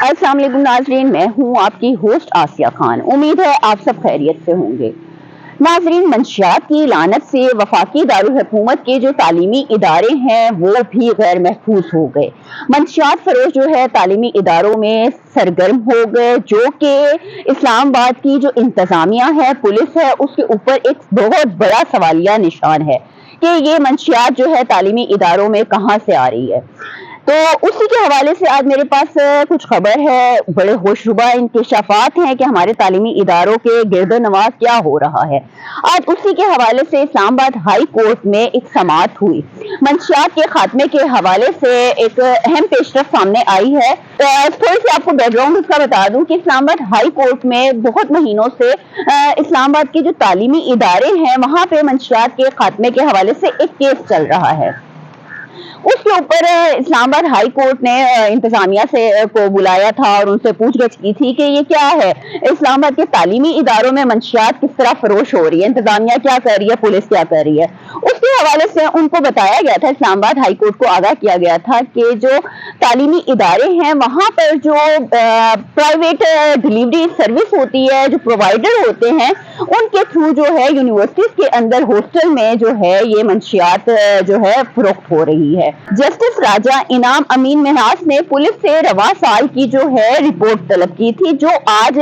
अस्सलाम वालेकुम नाजरीन, मैं हूँ आपकी होस्ट आसिया खान। उम्मीद है आप सब खैरियत से होंगे। नाजरीन, मंशियात की लानत से वफाकी दारुल हुकूमत के जो तालीमी इदारे हैं वो भी गैर महफूज हो गए। मंशियात फरोश जो है तालीमी इदारों में सरगर्म हो गए, जो कि इस्लामाबाद की जो इंतजामिया है, पुलिस है, उसके ऊपर एक बहुत बड़ा सवालिया निशान है कि ये मंशियात जो है तालीमी इदारों में कहाँ से आ रही है। तो उसी के हवाले से आज मेरे पास कुछ खबर है, बड़े होशरुबा इंकशाफात हैं कि हमारे तालीमी इदारों के गिरदोनवाज क्या हो रहा है। आज उसी के हवाले से इस्लामाबाद हाई कोर्ट में एक समाअत हुई। मंशियात के खात्मे के हवाले से एक अहम पेशरफ सामने आई है। थोड़ी सी आपको बैकग्राउंड उसका बता दूं कि इस्लामाबाद हाई कोर्ट में बहुत महीनों से इस्लामाबाद के जो तालीमी इदारे हैं वहां पे मंशियात के खात्मे के हवाले से एक केस चल रहा है। उसके ऊपर इस्लामाबाद हाई कोर्ट ने इंतजामिया से को बुलाया था और उनसे पूछगछ की थी कि ये क्या है, इस्लामाबाद के तालीमी इदारों में मंशियात किस तरह फरोश हो रही है, इंतजामिया क्या कर रही है, पुलिस क्या कर रही है। उसके हवाले से उनको बताया गया था, इस्लामाबाद हाई कोर्ट को आगाह किया गया था कि जो तालीमी इदारे हैं वहां पर जो प्राइवेट डिलीवरी सर्विस होती है, जो प्रोवाइडर होते हैं, उनके थ्रू जो है यूनिवर्सिटीज के अंदर हॉस्टल में जो है ये मंशियात जो है फरोख्त हो रही है। जस्टिस राजा इनाम अमीन मिन्हास ने पुलिस से रवा साल की जो है रिपोर्ट तलब की थी, जो आज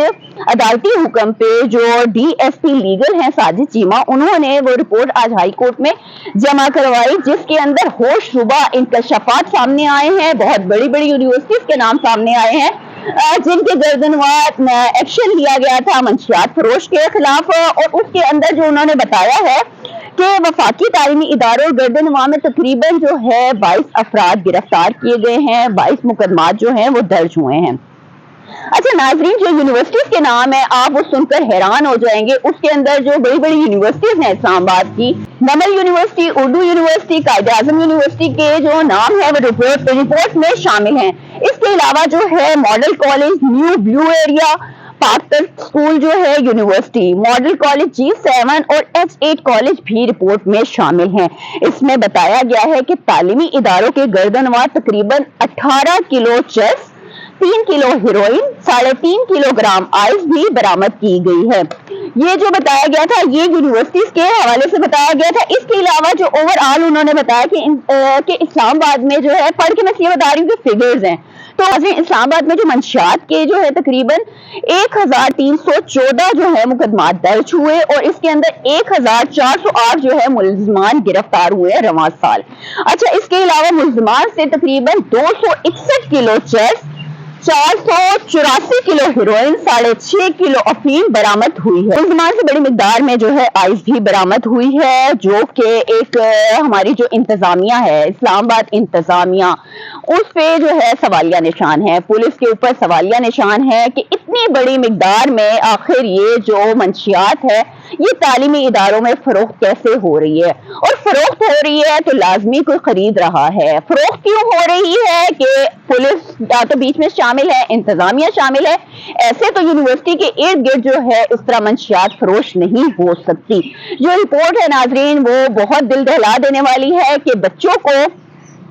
अदालती हुक्म पे जो डीएसपी लीगल हैं साजिद चीमा, उन्होंने वो रिपोर्ट आज हाई कोर्ट में जमा करवाई, जिसके अंदर होशरुबा इंकशाफात सामने आए हैं, बहुत बड़ी बड़ी यूनिवर्सिटीज के नाम सामने आए हैं जिनके गर्दनवार एक्शन लिया गया था मंशियात फरोश के खिलाफ। और उसके अंदर जो उन्होंने बताया है कि वफाकी तालीमी इदारों गर्दनवा में तकरीबन जो है 22 अफराद गिरफ्तार किए गए हैं, 22 मुकदमात जो हैं वो दर्ज हुए हैं। अच्छा नाजरीन, जो यूनिवर्सिटीज के नाम है आप वो सुनकर हैरान हो जाएंगे। उसके अंदर जो बड़ी बड़ी यूनिवर्सिटीज हैं इस्लामाबाद की, नमल यूनिवर्सिटी, उर्दू यूनिवर्सिटी, कायद आजम यूनिवर्सिटी के जो नाम है वो रिपोर्ट में शामिल हैं। इसके अलावा जो है model college new blue area, पाक स्कूल जो है यूनिवर्सिटी, मॉडल कॉलेज G7 और H8 कॉलेज भी रिपोर्ट में शामिल हैं। इसमें बताया गया है कि तालीमी इदारों के गर्दनवार तकरीबन 18 किलो चरस, 3 किलो हेरोइन, 3.5 किलोग्राम आइस भी बरामद की गई है। ये जो बताया गया था ये यूनिवर्सिटीज के हवाले से बताया गया था। इसके अलावा जो ओवरऑल उन्होंने बताया कि इस्लामाबाद में जो है, पढ़ के मैं ये बता रही हूँ कि फिगर्स हैं, तो इस्लामाबाद में जो मंशियात के जो है तकरीबन 1314 जो है मुकदमात दर्ज हुए और इसके अंदर 1408 जो है मुलजमान गिरफ्तार हुए हैं रवां साल। अच्छा, इसके अलावा मुलजमान से तकरीबन 261 किलो चरस, 484 किलो हेरोइन, 6.5 किलो अफीम बरामद हुई है। मुलजमान से बड़ी मिकदार में जो है आइस भी बरामद हुई है, जो कि एक हमारी जो इंतजामिया है, इस्लामाबाद इंतजामिया, उस पे जो है सवालिया निशान है, पुलिस के ऊपर सवालिया निशान है कि इतनी बड़ी मिकदार में आखिर ये जो मंशियात है ये तालीमी इदारों में फरोख्त कैसे हो रही है। और फरोख्त हो रही है तो लाजमी कोई खरीद रहा है। फरोख्त क्यों हो रही है कि पुलिस या तो बीच में शामिल है, इंतजामिया शामिल है, ऐसे तो यूनिवर्सिटी के इर्द गिर्द जो है इस तरह मंशियात फरोश नहीं हो सकती। जो रिपोर्ट है नाजरीन वो बहुत दिल दहला देने वाली है कि बच्चों को,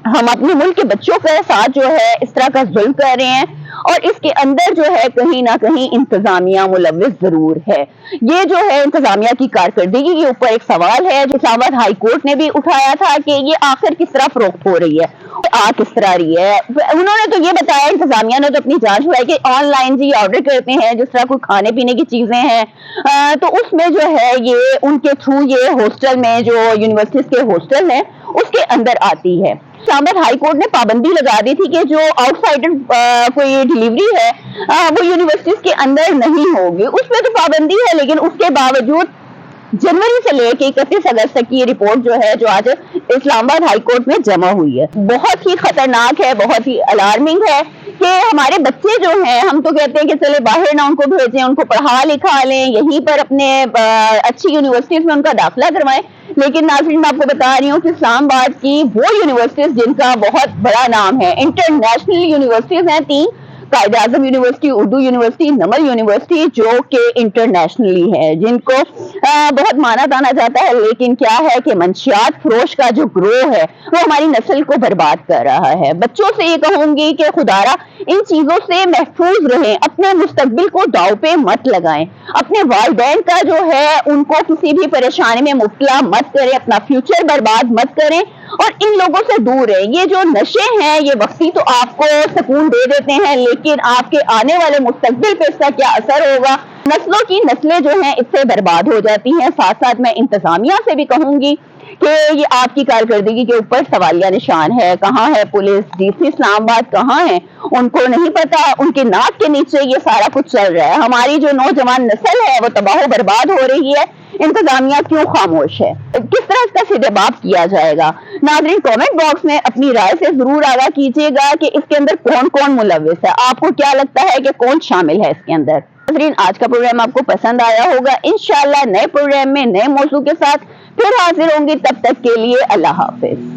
हम अपने मुल्क के बच्चों के साथ जो है इस तरह का जुल्म कर रहे हैं और इसके अंदर जो है कहीं ना कहीं इंतजामिया मुलव्विस जरूर है। ये जो है इंतजामिया की कारकर्दगी के ऊपर एक सवाल है जो इस्लामाबाद हाई कोर्ट ने भी उठाया था कि ये आखिर किस तरह फरोख्त हो रही है, आ किस तरह रही है। उन्होंने तो ये बताया, इंतजामिया ने तो अपनी जांच हुआ है कि ऑनलाइन जी ऑर्डर करते हैं, जिस तरह कोई खाने पीने की चीजें हैं तो उसमें जो है ये उनके थ्रू ये हॉस्टल में जो यूनिवर्सिटीज के हॉस्टल हैं उसके अंदर आती है। इस्लामाबाद हाई कोर्ट ने पाबंदी लगा दी थी कि जो आउटसाइडर कोई डिलीवरी है वो यूनिवर्सिटीज के अंदर नहीं होगी। उसमें तो पाबंदी है, लेकिन उसके बावजूद जनवरी से लेकर 31 अगस्त तक की रिपोर्ट जो है जो आज इस्लामाबाद हाई कोर्ट में जमा हुई है, बहुत ही खतरनाक है, बहुत ही अलार्मिंग है कि हमारे बच्चे जो हैं, हम तो कहते हैं कि चले बाहर ना उनको भेजें, उनको पढ़ा लिखा लें, यहीं पर अपने अच्छी यूनिवर्सिटीज में उनका दाखिला करवाएं। लेकिन नाज़रीन मैं आपको बता रही हूँ कि इस्लामाबाद की वो यूनिवर्सिटीज जिनका बहुत बड़ा नाम है, इंटरनेशनल यूनिवर्सिटीज हैं 3, Quaid Azam university, Urdu university, NUML university جو کہ انٹرنیشنلی ہے، جن کو بہت مانا جانا جاتا ہے، لیکن کیا ہے کہ منشیات فروش کا جو گروہ ہے وہ ہماری نسل کو برباد کر رہا ہے۔ بچوں سے یہ کہوں گی کہ خدارا ان چیزوں سے محفوظ رہیں، اپنے مستقبل کو داؤ پہ مت لگائیں، اپنے والدین کا جو ہے ان کو کسی بھی پریشانی میں مبتلا مت کریں، اپنا فیوچر برباد مت کریں اور ان لوگوں سے دور رہیں۔ یہ جو نشے ہیں یہ وقتی تو آپ کو سکون دے دیتے ہیں، لیکن آپ کے آنے والے مستقبل پہ اس کا کیا اثر ہوگا، نسلوں کی نسلیں جو ہیں اس سے برباد ہو جاتی ہیں۔ ساتھ ساتھ میں انتظامیہ سے بھی کہوں گی کہ یہ آپ کی کارکردگی کے اوپر سوالیہ نشان ہے۔ کہاں ہے پولیس؟ ڈی سی اسلام آباد کہاں ہے؟ ان کو نہیں پتا، ان کے ناک کے نیچے یہ سارا کچھ چل رہا ہے۔ ہماری جو نوجوان نسل ہے وہ تباہ و برباد ہو رہی ہے، انتظامیہ کیوں خاموش ہے؟ کس طرح اس کا سدباب کیا جائے گا؟ ناظرین کامنٹ باکس میں اپنی رائے سے ضرور آگاہ کیجیے گا کہ اس کے اندر کون کون ملوث ہے، آپ کو کیا لگتا ہے کہ کون شامل ہے اس کے اندر؟ ناظرین آج کا پروگرام آپ کو پسند آیا ہوگا، انشاءاللہ نئے پروگرام میں نئے موضوع کے ساتھ پھر حاضر ہوں گی، تب تک کے لیے اللہ حافظ۔